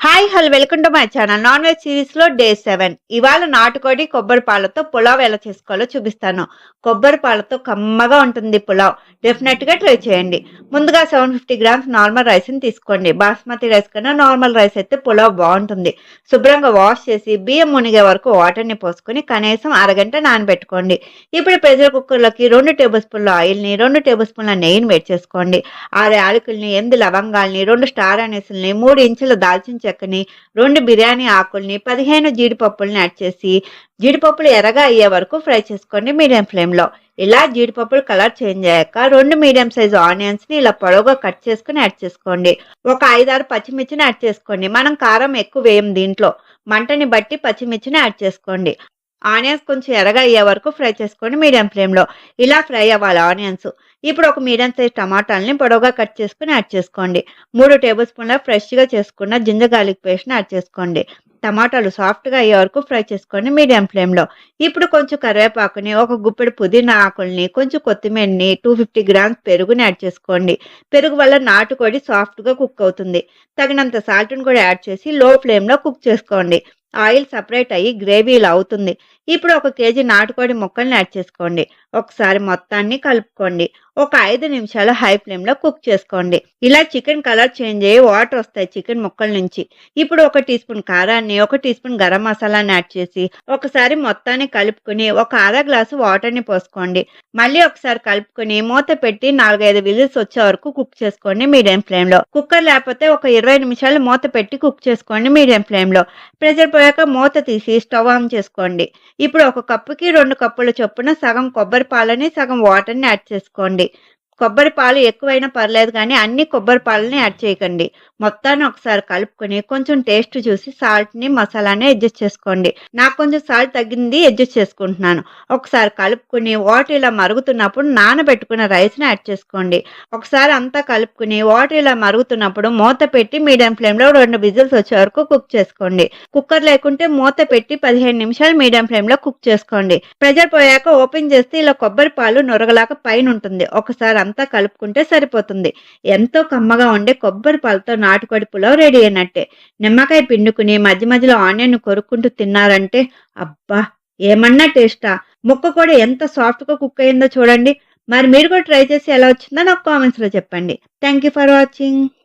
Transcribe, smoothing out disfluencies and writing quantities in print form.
Hi hello welcome to my channel. Non veg series లో day 7. ఇవాళ నాటుకోడి కొబ్బరి పాలతో పులావ్ ఎలా చేసుకోవాలో చూపిస్తాను. కొబ్బరి పాలతో కమ్మగా ఉంటుంది పులావ్. డెఫినెట్ గా ట్రై చేయండి. ముందుగా 750 గ్రామ్స్ నార్మల్ రైస్ ని తీసుకోండి. బాస్మతి రైస్ కన్నా నార్మల్ రైస్ అయితే పులావ్ బాగుంటుంది. శుభ్రంగా వాష్ చేసి బియ్యం మునిగే వరకు వాటర్ ని పోసుకొని కనీసం అరగంట నానబెట్టుకోండి. ఇప్పుడు ప్రెషర్ కుక్కర్ లోకి 2 టేబుల్ స్పూన్ల ఆయిల్ ని 2 టేబుల్ స్పూన్ల నెయ్యిని వేడి చేసుకోండి. 6 యాలకుల్ని 8 లవంగాల్ని 2 స్టార్ అనేసుల్ని 3 ఇంచుల దాల్చిన చెక్కని 2 బిర్యానీ ఆకుల్ని 15 జీడిపప్పుల్ని యాడ్ చేసి జీడిపప్పులు ఎర్రగా అయ్యే వరకు ఫ్రై చేసుకోండి మీడియం ఫ్లేమ్ లో. ఇలా జీడిపప్పులు కలర్ చేంజ్ అయ్యాక 2 మీడియం సైజ్ ఆనియన్స్ ని ఇలా పొడవుగా కట్ చేసుకుని యాడ్ చేసుకోండి. ఒక 5-6 పచ్చిమిర్చిని యాడ్ చేసుకోండి. మనం కారం ఎక్కువ వేయం దీంట్లో. మంటని బట్టి పచ్చిమిర్చిని యాడ్ చేసుకోండి. ఆనియన్స్ కొంచెం ఎర్రగా అయ్యే వరకు ఫ్రై చేసుకోండి మీడియం ఫ్లేమ్ లో. ఇలా ఫ్రై అవ్వాలి ఆనియన్స్. ఇప్పుడు ఒక మీడియం సైజ్ టమాటాలని పొడవుగా కట్ చేసుకుని యాడ్ చేసుకోండి. 3 టేబుల్ స్పూన్ల ఫ్రెష్గా చేసుకున్న జింజర్ గార్లిక్ పేస్ట్ని యాడ్ చేసుకోండి. టమాటాలు సాఫ్ట్గా అయ్యే వరకు ఫ్రై చేసుకోండి మీడియం ఫ్లేమ్లో. ఇప్పుడు కొంచెం కరివేపాకుని, ఒక గుప్పెడు పుదీనా ఆకుల్ని, కొంచెం కొత్తిమీరని, 250 గ్రామ్స్ పెరుగుని యాడ్ చేసుకోండి. పెరుగు వల్ల నాటుకోడి సాఫ్ట్గా కుక్ అవుతుంది. తగినంత సాల్ట్ని కూడా యాడ్ చేసి లో ఫ్లేమ్లో కుక్ చేసుకోండి. ఆయిల్ సపరేట్ అయ్యి గ్రేవీ ఇలా అవుతుంది. ఇప్పుడు 1 కేజీ నాటుకోడి ముక్కల్ని యాడ్ చేసుకోండి. ఒకసారి మొత్తాన్ని కలుపుకోండి. ఒక 5 నిమిషాలు హై ఫ్లేమ్లో కుక్ చేసుకోండి. ఇలా చికెన్ కలర్ చేంజ్ అయ్యి వాటర్ వస్తాయి చికెన్ ముక్కల నుంచి. ఇప్పుడు 1 టీ స్పూన్ కారాన్ని, 1 టీ స్పూన్ గరం మసాలాని యాడ్ చేసి ఒకసారి మొత్తాన్ని కలుపుకుని ఒక అర గ్లాసు వాటర్ని పోసుకోండి. మళ్ళీ ఒకసారి కలుపుకొని మూత పెట్టి 4-5 విజిల్స్ వచ్చే వరకు కుక్ చేసుకోండి మీడియం ఫ్లేమ్లో. కుక్కర్ లేకపోతే ఒక 20 నిమిషాలు మూత పెట్టి కుక్ చేసుకోండి మీడియం ఫ్లేమ్లో. ప్రెషర్ పోయాక మూత తీసి స్టవ్ ఆన్ చేసుకోండి. ఇప్పుడు 1 కప్పుకి 2 కప్పుల చొప్పున సగం కొబ్బరి పాలని, సగం వాటర్ని యాడ్ చేసుకోండి. కొబ్బరి పాలు ఎక్కువైనా పర్లేదు కానీ అన్ని కొబ్బరి పాలని యాడ్ చేయకండి. మొత్తాన్ని ఒకసారి కలుపుకొని కొంచెం టేస్ట్ చూసి సాల్ట్ని, మసాలాని అడ్జస్ట్ చేసుకోండి. నాకు కొంచెం సాల్ట్ తగ్గింది అడ్జస్ట్ చేసుకుంటున్నాను. ఒకసారి కలుపుకొని వాటర్ ఇలా మరుగుతున్నప్పుడు నానబెట్టుకున్న రైస్ని యాడ్ చేసుకోండి. ఒకసారి అంతా కలుపుకొని వాటర్ ఇలా మరుగుతున్నప్పుడు మూత పెట్టి మీడియం ఫ్లేమ్లో 2 విజిల్స్ వచ్చే వరకు కుక్ చేసుకోండి. కుక్కర్ లేకుంటే మూత పెట్టి 15 నిమిషాలు మీడియం ఫ్లేమ్లో కుక్ చేసుకోండి. ప్రెషర్ పోయాక ఓపెన్ చేస్తే ఇలా కొబ్బరి పాలు నొరగలాగా పైన ఉంటుంది. ఒకసారి అంతా కలుపుకుంటే సరిపోతుంది. ఎంతో కమ్మగా ఉండే కొబ్బరి పాలతో నాటుకోడి పులావ్ రెడీ అయినట్టే. నిమ్మకాయ పిండుకుని మధ్య మధ్యలో ఆనియన్ కొరుక్కుంటూ తిన్నారంటే అబ్బా ఏమన్నా టేస్టా. ముక్క కూడా ఎంత సాఫ్ట్గా కుక్ అయిందో చూడండి. మరి మీరు కూడా ట్రై చేసి ఎలా వచ్చిందో నాకు కామెంట్స్లో చెప్పండి. Thank you for watching.